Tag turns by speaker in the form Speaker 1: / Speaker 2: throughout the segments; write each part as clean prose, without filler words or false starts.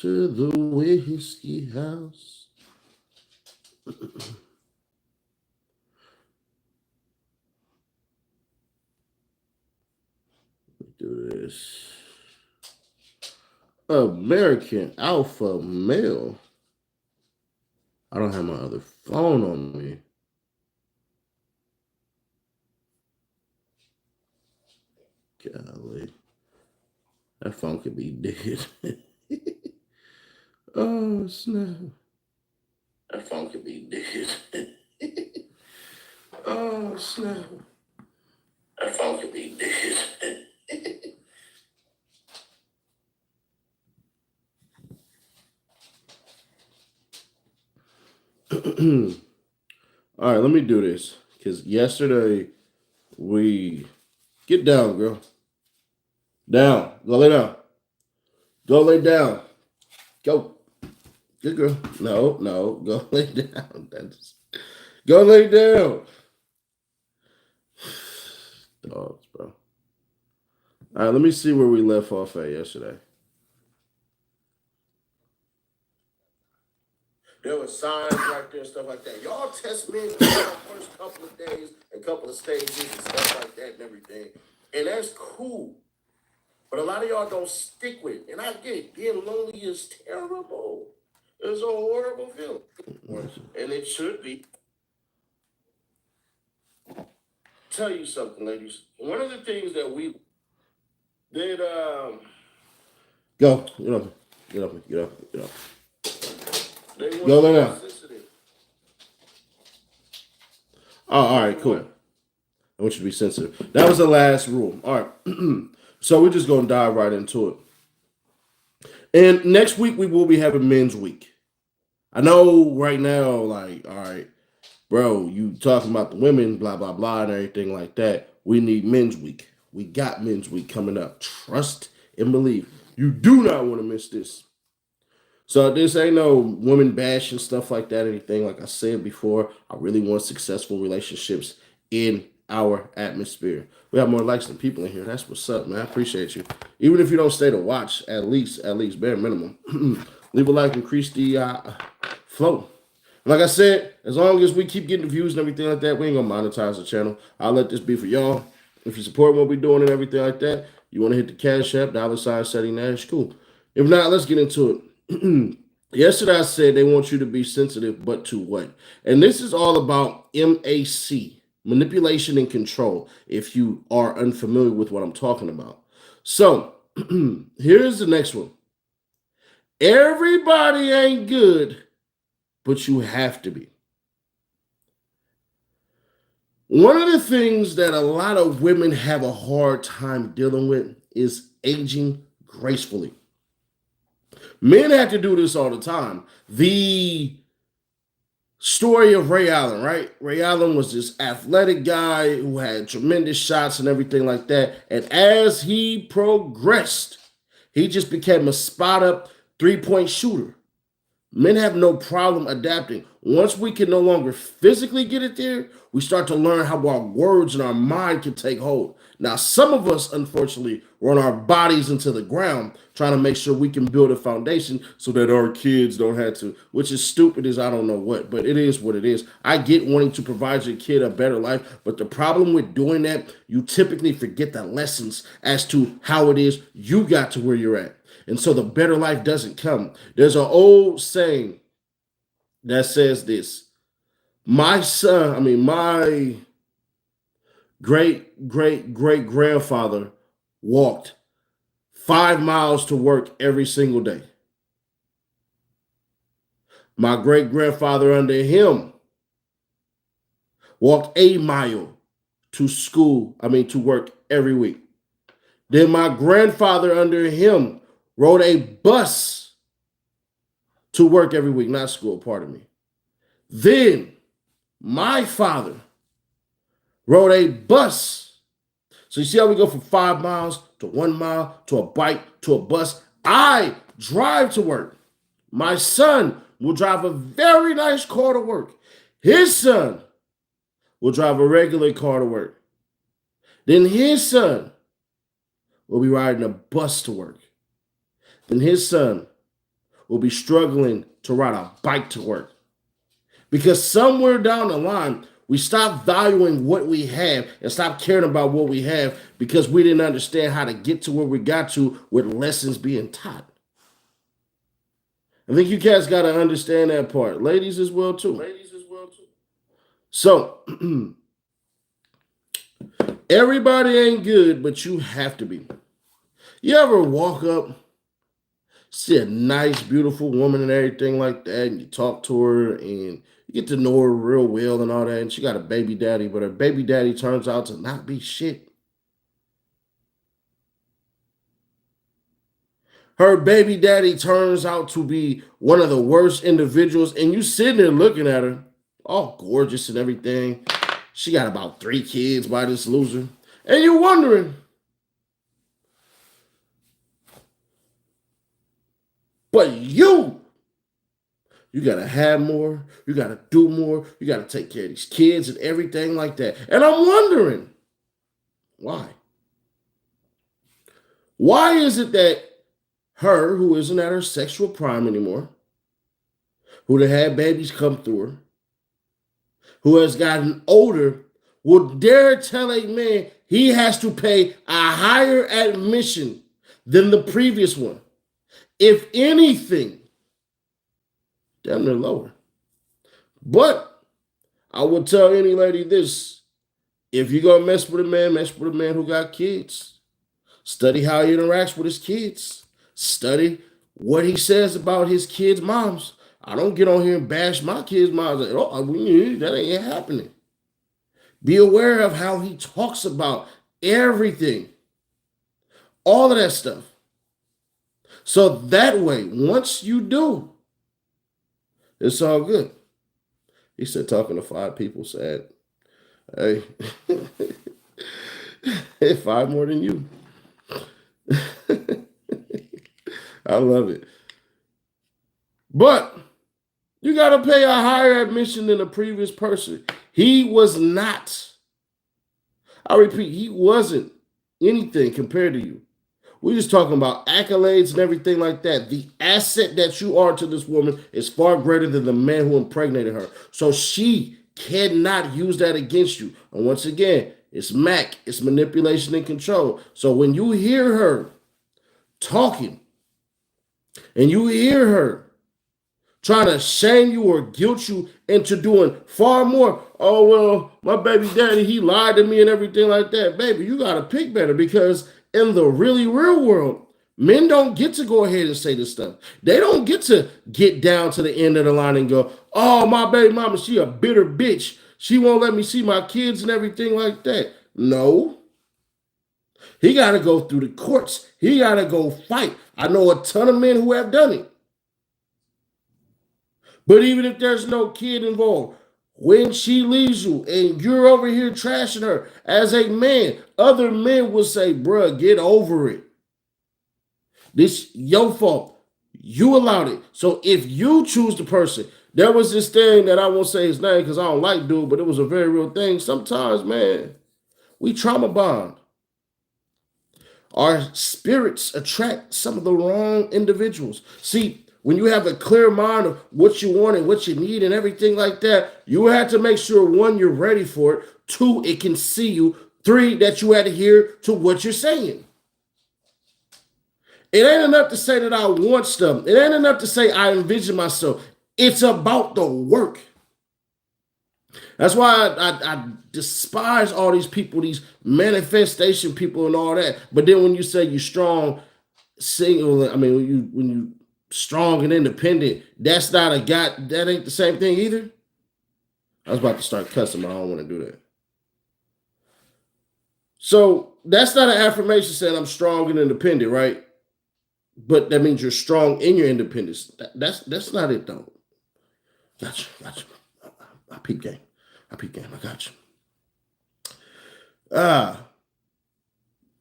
Speaker 1: to the whiskey house. Do this. American Alpha Male. I don't have my other phone on me. Golly. That phone could be dead. Oh, snap. That phone could be dead. Oh, snap. That phone could be dead. All right, let me do this. Because yesterday we... Get down, girl. Down. Go lay down. Go lay down. Go. Good girl. No. Go lay down. Go lay down. Dogs, bro. All right, let me see where we left off at yesterday. There were signs right there and stuff like that. Y'all test me for the first couple of days and couple of stages and stuff like that and everything. And that's cool. But a lot of y'all don't stick with it. And I get it. Being lonely is terrible. It's a horrible feeling. And it should be. Tell you something, ladies. One of the things that we did, Go. Get up. Go lay down. Oh, all right, cool. I want you to be sensitive. That was the last rule. All right. So we're just going to dive right into it. And next week, we will be having Men's Week. I know right now, like, all right, bro, you talking about the women, blah, blah, blah, and everything like that. We need Men's Week. We got Men's Week coming up. Trust and believe. You do not want to miss this. So this ain't no women bash and stuff like that, anything. Like I said before, I really want successful relationships in our atmosphere. We have more likes than people in here. That's what's up, man. I appreciate you. Even if you don't stay to watch, at least bare minimum. Leave a like, increase the flow. Like I said, as long as we keep getting views and everything like that, we ain't gonna monetize the channel. I'll let this be for y'all. If you support what we're doing and everything like that, you want to hit the Cash App, $ Setting Nash, cool. If not, let's get into it. Yesterday I said they want you to be sensitive, but to what? And this is all about MAC, manipulation and control, if you are unfamiliar with what I'm talking about. So here's the next one. Everybody ain't good, but you have to be. One of the things that a lot of women have a hard time dealing with is aging gracefully. Men have to do this all the time. The story of Ray Allen, right? Ray Allen was this athletic guy who had tremendous shots and everything like that. And as he progressed, he just became a spot-up three-point shooter. Men have no problem adapting. Once we can no longer physically get it there, we start to learn how our words and our mind can take hold. Now, some of us, unfortunately, run our bodies into the ground trying to make sure we can build a foundation so that our kids don't have to, which is stupid as I don't know what, but it is what it is. I get wanting to provide your kid a better life, but the problem with doing that, you typically forget the lessons as to how it is you got to where you're at. And so the better life doesn't come. There's an old saying that says this. My great-great-great-grandfather walked 5 miles to work every single day. My great-grandfather under him walked a mile to work every week. Then my grandfather under him rode a bus to work every week, not school, pardon me. Then my father rode a bus. So you see how we go from 5 miles to 1 mile to a bike to a bus? I drive to work. My son will drive a very nice car to work. His son will drive a regular car to work. Then his son will be riding a bus to work. Then his son will be struggling to ride a bike to work. Because somewhere down the line, we stop valuing what we have and stop caring about what we have because we didn't understand how to get to where we got to with lessons being taught. I think you guys got to understand that part. Ladies as well, too. So, everybody ain't good, but you have to be. You ever walk up, see a nice, beautiful woman and everything like that, and you talk to her and you get to know her real well and all that, and she got a baby daddy, but her baby daddy turns out to not be shit. Her baby daddy turns out to be one of the worst individuals, and you sitting there looking at her, all gorgeous and everything. She got about 3 kids by this loser. And you're wondering, but you got to have more. You got to do more. You got to take care of these kids and everything like that. And I'm wondering, why? Why is it that her, who isn't at her sexual prime anymore, who had babies come through her, who has gotten older, will dare tell a man he has to pay a higher admission than the previous one? If anything, damn near lower. But I would tell any lady this: if you're going to mess with a man who got kids. Study how he interacts with his kids. Study what he says about his kids' moms. I don't get on here and bash my kids' moms. That ain't happening. Be aware of how he talks about everything. All of that stuff. So that way, once you do, it's all good. He said, talking to 5 people said, hey, 5 more than you. I love it. But you got to pay a higher admission than the previous person. He was not. I repeat, he wasn't anything compared to you. We're just talking about accolades and everything like that. The asset that you are to this woman is far greater than the man who impregnated her. So she cannot use that against you. And once again, it's Mac. It's manipulation and control. So when you hear her talking and you hear her trying to shame you or guilt you into doing far more, oh, well, my baby daddy, he lied to me and everything like that. Baby, you got to pick better, because in the really real world, men don't get to go ahead and say this stuff. They don't get to get down to the end of the line and go, oh, my baby mama, she a bitter bitch. She won't let me see my kids and everything like that. No. He got to go through the courts. He got to go fight. I know a ton of men who have done it. But even if there's no kid involved, when she leaves you and you're over here trashing her as a man, other men will say, bruh, get over it. This your fault. You allowed it. So if you choose the person, there was this thing that I won't say his name because I don't like dude, but it was a very real thing. Sometimes, man, we trauma bond. Our spirits attract some of the wrong individuals. See, when you have a clear mind of what you want and what you need and everything like that, you have to make sure, 1, you're ready for it. 2, it can see you. 3, that you adhere to what you're saying. It ain't enough to say that I want stuff. It ain't enough to say I envision myself. It's about the work. That's why I despise all these people, these manifestation people and all that. But then when you say you're strong, when you strong and independent, that's not that ain't the same thing either. I was about to start cussing, but I don't want to do that. So that's not an affirmation saying I'm strong and independent, right? But that means you're strong in your independence. That's not it, though. Gotcha. I peep game. I got you.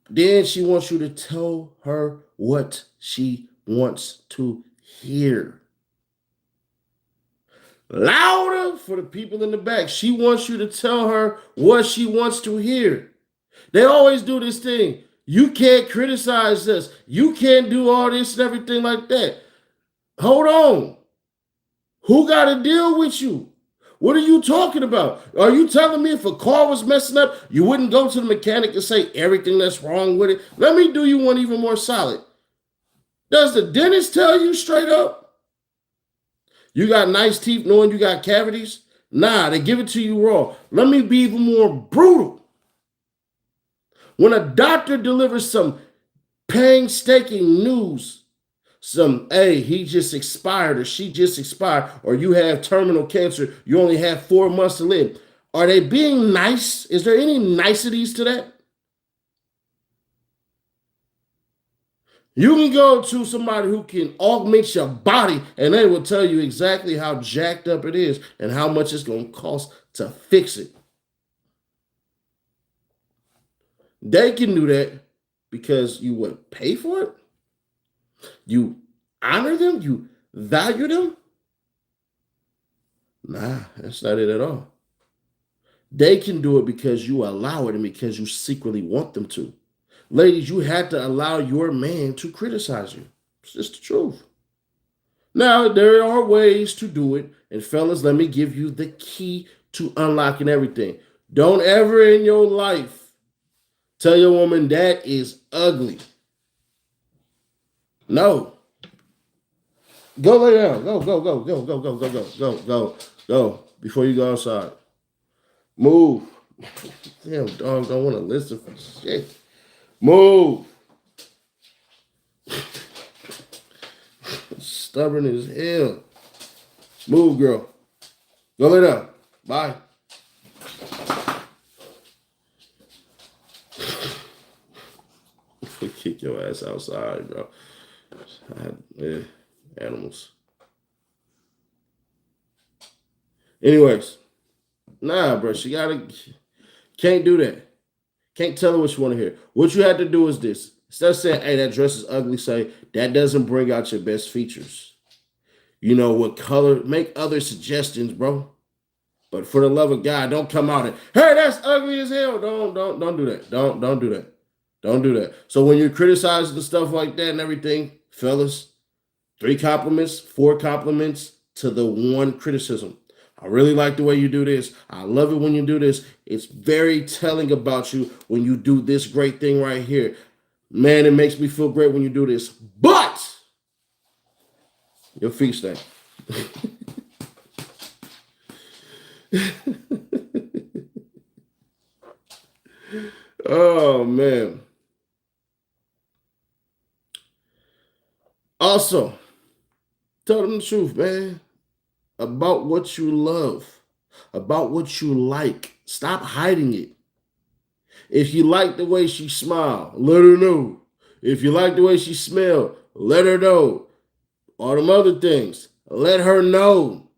Speaker 1: Then she wants you to tell her what she wants to hear. Louder for the people in the back. She wants you to tell her what she wants to hear. They always do this thing. You can't criticize us. You can't do all this and everything like that. Hold on. Who got to deal with you? What are you talking about? Are you telling me if a car was messing up, you wouldn't go to the mechanic and say everything that's wrong with it? Let me do you one even more solid. Does the dentist tell you straight up, you got nice teeth knowing you got cavities? Nah, they give it to you raw. Let me be even more brutal. When a doctor delivers some painstaking news, hey, he just expired or she just expired, or you have terminal cancer, you only have 4 months to live. Are they being nice? Is there any niceties to that? You can go to somebody who can augment your body and they will tell you exactly how jacked up it is and how much it's going to cost to fix it. They can do that because you would pay for it. You honor them. You value them. Nah, that's not it at all. They can do it because you allow it and because you secretly want them to. Ladies, you had to allow your man to criticize you. It's just the truth. Now, there are ways to do it. And fellas, let me give you the key to unlocking everything. Don't ever in your life tell your woman that is ugly. No. Go lay down. Go. Before you go outside. Move. Damn, dog don't want to listen for shit. Move. Stubborn as hell. Move, girl. Go lay down. Bye. Kick your ass outside, bro. Animals. Anyways, nah, bro. Can't do that. Can't tell her what you want to hear. What you had to do is this. Instead of saying, hey, that dress is ugly, say, that doesn't bring out your best features. You know, what color, make other suggestions, bro. But for the love of God, don't come out and, hey, that's ugly as hell. Don't do that. Don't do that. Don't do that. So when you're criticizing the stuff like that and everything, fellas, 3 compliments, 4 compliments to the 1 criticism. I really like the way you do this. I love it when you do this. It's very telling about you when you do this great thing right here. Man, it makes me feel great when you do this. But your feet stink. Oh, man. Also, tell them the truth, man. About what you love, about what you like. Stop hiding it. If you like the way she smiled, let her know. If you like the way she smelled, let her know. All them other things, let her know.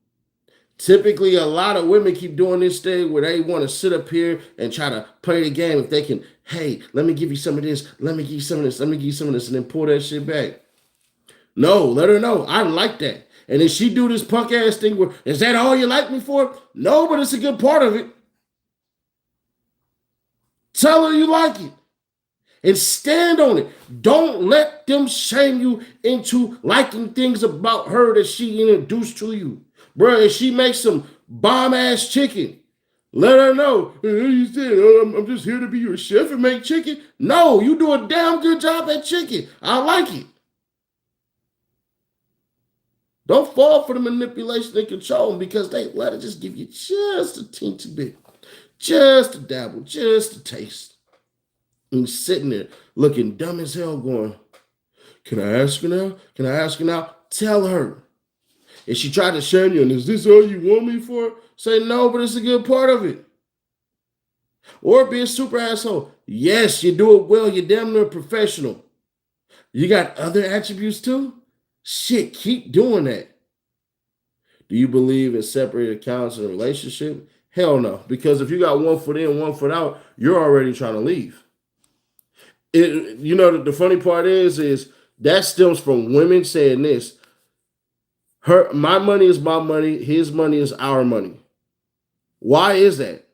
Speaker 1: Typically, a lot of women keep doing this thing where they want to sit up here and try to play the game. If they can, hey, let me give you some of this, let me give you some of this, let me give you some of this, and then pull that shit back. No, let her know. I like that. And if she do this punk ass thing where, is that all you like me for? No, but it's a good part of it. Tell her you like it. And stand on it. Don't let them shame you into liking things about her that she introduced to you. Bro, if she makes some bomb ass chicken, let her know. You said, I'm just here to be your chef and make chicken. No, you do a damn good job at chicken. I like it. Don't fall for the manipulation and control because they let it just give you just a teensy bit, just a dabble, just a taste. And you're sitting there looking dumb as hell going, can I ask her now? Can I ask her now? Tell her. If she tried to shame you and is this all you want me for? Say no, but it's a good part of it. Or be a super asshole. Yes, you do it well. You're damn near professional. You got other attributes too? Shit, keep doing that. Do you believe in separate accounts in a relationship? Hell no. Because if you got 1 foot in, 1 foot out, you're already trying to leave. The funny part is that stems from women saying this. My money is my money. His money is our money. Why is that?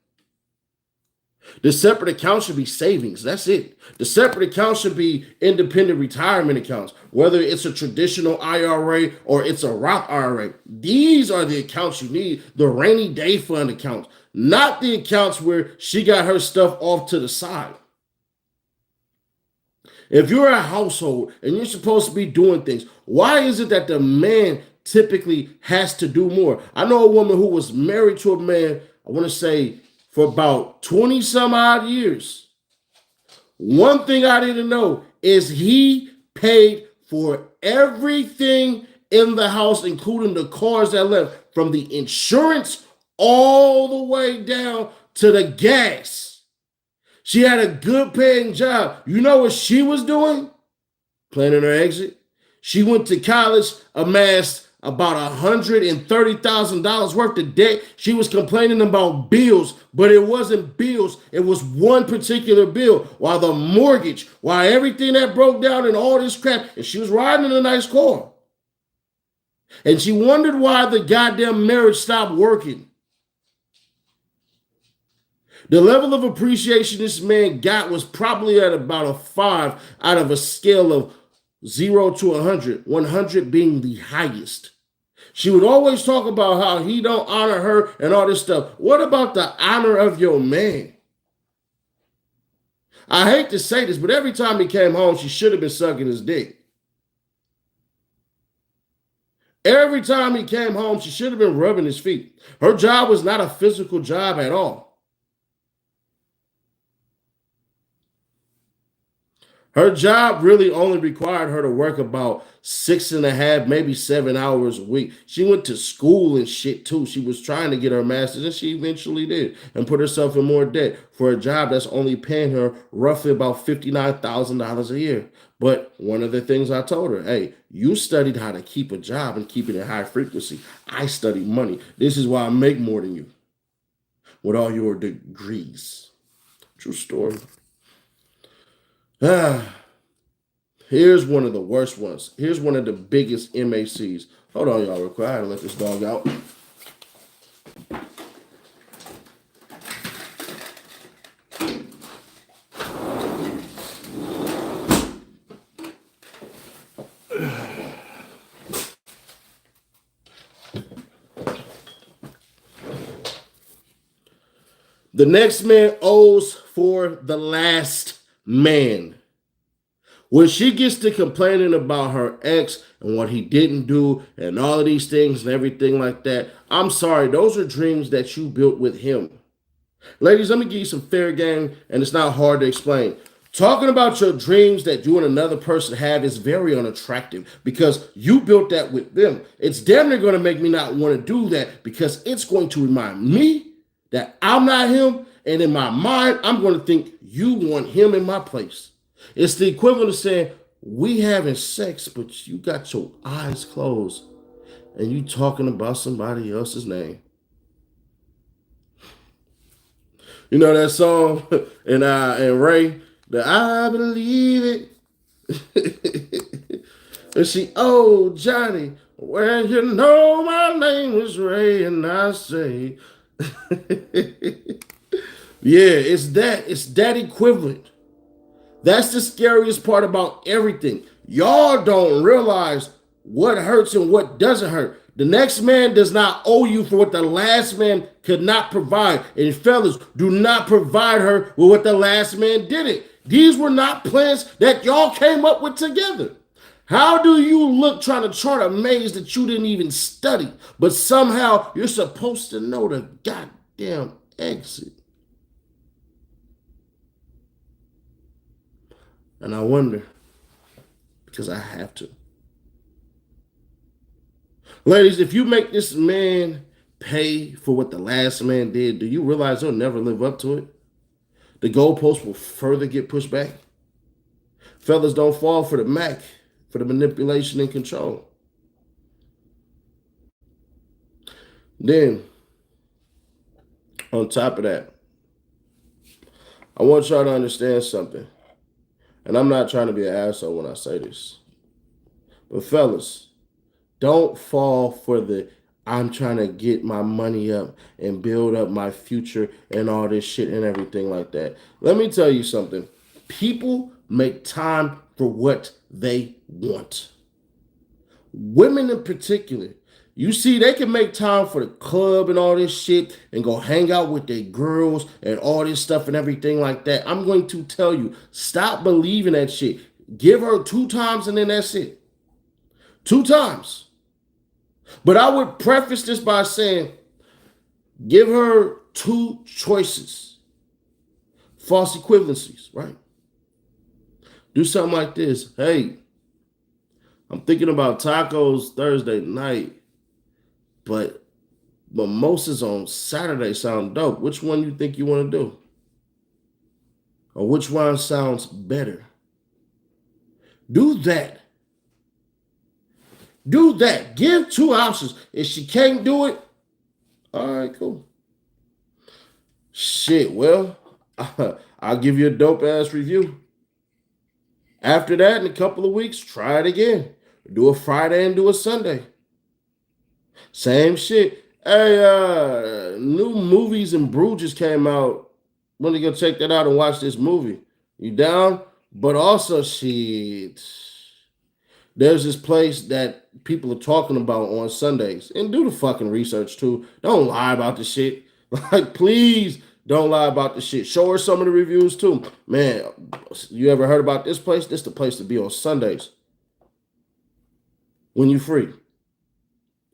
Speaker 1: The separate account should be savings. That's it. The separate account should be independent retirement accounts, whether it's a traditional IRA or it's a Roth IRA. These are the accounts you need, the rainy day fund accounts, not the accounts where she got her stuff off to the side. If you're a household and you're supposed to be doing things, why is it that the man typically has to do more? I know a woman who was married to a man, I want to say, for about 20 some odd years. One thing I didn't know is he paid for everything in the house, including the cars that left, from the insurance all the way down to the gas. She had a good paying job. You know what she was doing? Planning her exit. She went to college, amassed about $130,000 worth of debt. She was complaining about bills, but it wasn't bills. It was one particular bill. While the mortgage, while everything that broke down and all this crap, and she was riding in a nice car. And she wondered why the goddamn marriage stopped working. The level of appreciation this man got was probably at about a 5 out of a scale of 0 to 100, 100 being the highest. She would always talk about how he don't honor her and all this stuff. What about the honor of your man? I hate to say this, but every time he came home, she should have been sucking his dick. Every time he came home, she should have been rubbing his feet. Her job was not a physical job at all. Her job really only required her to work about 6.5, maybe 7 hours a week. She went to school and shit too. She was trying to get her master's, and she eventually did, and put herself in more debt for a job that's only paying her roughly about $59,000 a year. But one of the things I told her, hey, you studied how to keep a job and keep it in high frequency. I studied money. This is why I make more than you with all your degrees. True story. Here's one of the worst ones. Here's one of the biggest MACs. Hold on, y'all, real quick. I had to let this dog out. The next man owes for the last man. When she gets to complaining about her ex and what he didn't do and all of these things and everything like that, I'm sorry, those are dreams that you built with him. Ladies, let me give you some fair game, and it's not hard to explain. Talking about your dreams that you and another person have is very unattractive because you built that with them. It's damn near going to make me not want to do that because it's going to remind me that I'm not him, and in my mind, I'm going to think you want him in my place. It's the equivalent of saying, we having sex, but you got your eyes closed, and you talking about somebody else's name. You know that song and Ray, the I Believe It. And she, oh, Johnny, when you know my name is Ray, and I say, yeah, it's that equivalent. That's the scariest part about everything. Y'all don't realize what hurts and what doesn't hurt. The next man does not owe you for what the last man could not provide. And fellas, do not provide her with what the last man didn't. These were not plans that y'all came up with together. How do you look trying to chart a maze that you didn't even study, but somehow you're supposed to know the goddamn exit? And I wonder, because I have to. Ladies, if you make this man pay for what the last man did, do you realize he'll never live up to it? The goalpost will further get pushed back. Fellas, don't fall for the Mac, for the manipulation and control. Then, on top of that, I want y'all to understand something. And I'm not trying to be an asshole when I say this. But fellas, don't fall for the I'm trying to get my money up and build up my future and all this shit and everything like that. Let me tell you something. People make time for what they want. Women in particular, you see, they can make time for the club and all this shit and go hang out with their girls and all this stuff and everything like that. I'm going to tell you, stop believing that shit. Give her 2 times and then that's it. 2 times. But I would preface this by saying, give her 2 choices. False equivalencies, right? Do something like this. Hey, I'm thinking about tacos Thursday night, but mimosas on Saturday sound dope. Which one you think you want to do? Or which one sounds better? Do that. Do that. Give 2 options. If she can't do it, all right, cool. Shit, well, I'll give you a dope ass review. After that, in a couple of weeks, try it again. Do a Friday and do a Sunday. Same shit. Hey, new movies in Bruges came out. Want to go check that out and watch this movie? You down? But also, shit. There's this place that people are talking about on Sundays. And do the fucking research too. Don't lie about the shit. Like, please don't lie about the shit. Show her some of the reviews too. Man, you ever heard about this place? This the place to be on Sundays. When you free.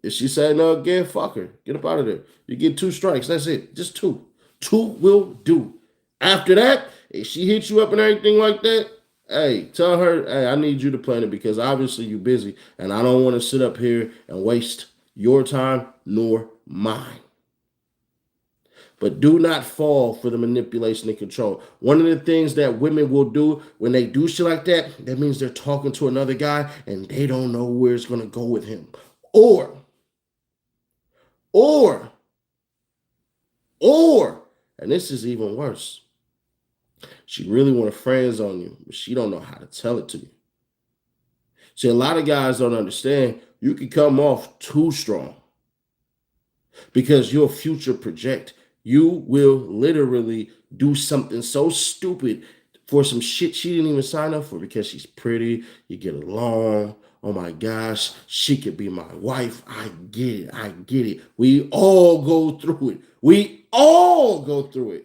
Speaker 1: If she say no again, fuck her. Get up out of there. You get 2 strikes. That's it. Just 2. 2 will do. After that, if she hits you up and everything like that, hey, tell her, hey, I need you to plan it because obviously you're busy and I don't want to sit up here and waste your time nor mine. But do not fall for the manipulation and control. One of the things that women will do when they do shit like that, that means they're talking to another guy and they don't know where it's going to go with him. Or, and this is even worse. She really want to friends on you, but she don't know how to tell it to you. See, a lot of guys don't understand you can come off too strong because you'll future project. You will literally do something so stupid for some shit she didn't even sign up for because she's pretty, you get along. Oh my gosh, she could be my wife. I get it. We all go through it.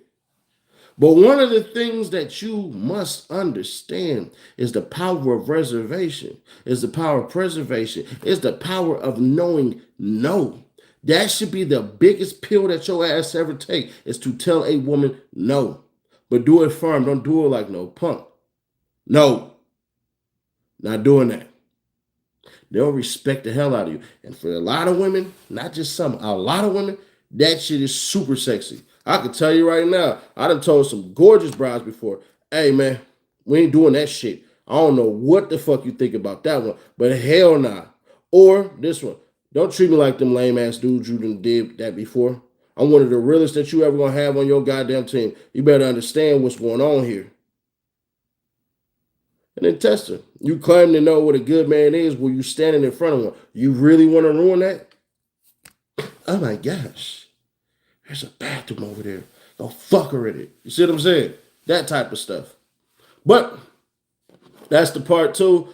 Speaker 1: But one of the things that you must understand is the power of reservation, is the power of preservation, is the power of knowing no. That should be the biggest pill that your ass ever take, is to tell a woman no. But do it firm. Don't do it like no punk. No. Not doing that. They'll respect the hell out of you. And for a lot of women, not just some, a lot of women, that shit is super sexy. I can tell you right now, I done told some gorgeous brides before, hey man, we ain't doing that shit. I don't know what the fuck you think about that one, but hell nah. Or this one, don't treat me like them lame ass dudes you done did that before. I'm one of the realest that you ever gonna have on your goddamn team. You better understand what's going on here. And then test her. You claim to know what a good man is when you standing in front of one. You really want to ruin that? Oh my gosh. There's a bathroom over there. Go fuck her in it. You see what I'm saying? That type of stuff. But that's the part 2.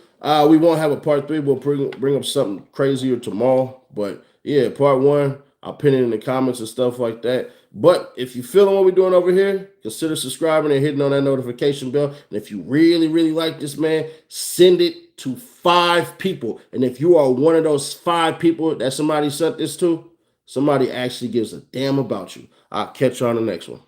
Speaker 1: We won't have a part 3. We'll bring up something crazier tomorrow. But yeah, part 1, I'll pin it in the comments and stuff like that. But if you're feeling what we're doing over here, consider subscribing and hitting on that notification bell. And if you really, really like this, man, send it to 5 people. And if you are one of those 5 people that somebody sent this to, somebody actually gives a damn about you. I'll catch you on the next one.